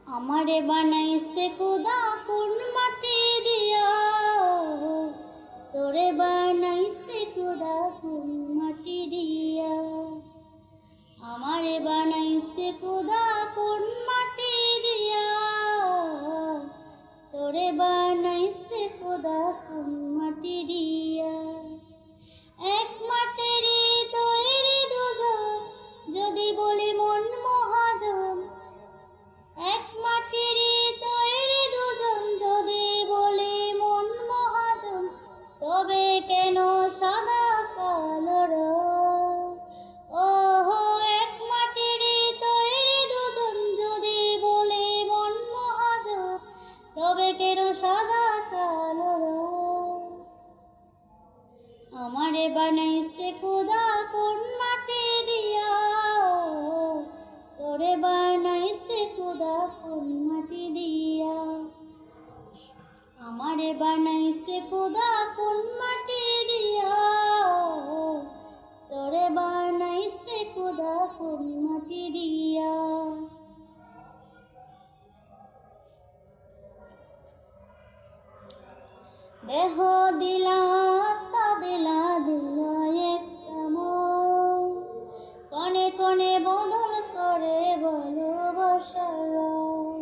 আমারে বানাইছে খোদা কোন মাটি দিয়া, তোরে বানাইছে খোদা কোন মাটি দিয়া। আমারে বানাইছে খোদা কোন মাটি দিয়া, তোরে বানাইছে খোদা কোন মাটি দিয়া। এক মাটিরই তৈরি দুজন, যদি বলি মন মহাজন। এক মাটিরই তৈরি দুজন, যদি বলি মন মহাজন। তবে কেন সাদা কালো রং? ওহো, এক মাটিরই তৈরি দুজন, যদি বলি মন মহাজন। তবে কেন সাদা কালো রং? আমারে বানাইছে খোদা কোন মাটি দিয়া, তোরে বানাইছে খোদা কোন মাটি দিয়া। আমারে বানাইছে খোদা কোন মাটি দিয়া, তোরে বানাইছে খোদা কোন মাটি দিয়া। দেহ দিলা আত্মা দিলা, দিলা একটা মন। কনে কনে বদল করে ভালোবাসার রং।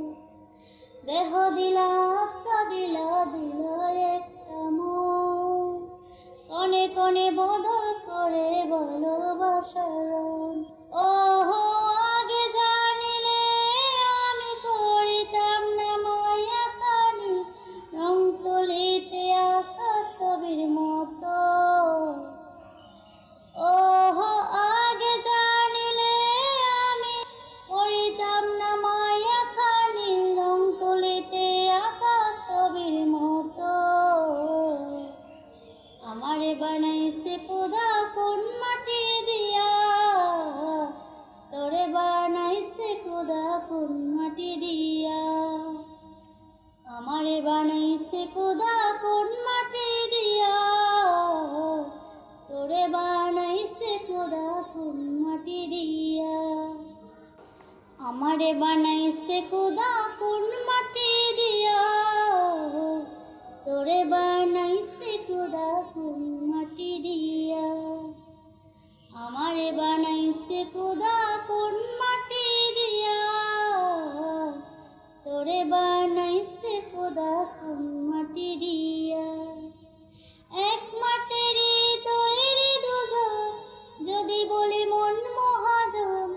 দেহ দিলা আত্মা দিলা, দিলা একটা মন। কনে কনে বদল করে ভালোবাসার রং। ওহো, আগে জানিলে আমি করিতাম না মায়া কানি, রং তুলিতে আঁকা ছবির মতো। ওহো, আগে জানিলে আমি করিতাম না মায়া খানি, রং তুলিতে আঁকা ছবির মতো। আমারে বানাইছে খোদা কোন মাটি দিয়া, তোরে বানাইছে খোদা কোন মাটি দিয়া। আমারে বানাইছে খোদা কোন মাটি দিয়া, তোরে বানাইছে খোদা কোন মাটি দিয়া। আমারে বানাইছে খোদা কোন মাটি দিয়া, তোরে বানাইছে খোদা কোন মাটি দিয়া। আমারে বানাইছে খোদা কোন মাটি দিয়া, তোরে বানাইছে খোদা কোন মাটি দিয়া। এক মাটিরই তৈরি দুজন, যদি বলি মন মহাজন।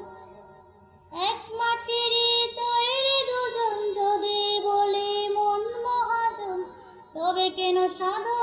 এক মাটিরই তৈরি দুজন, যদি বলি মন মহাজন। তবে কেন সাদা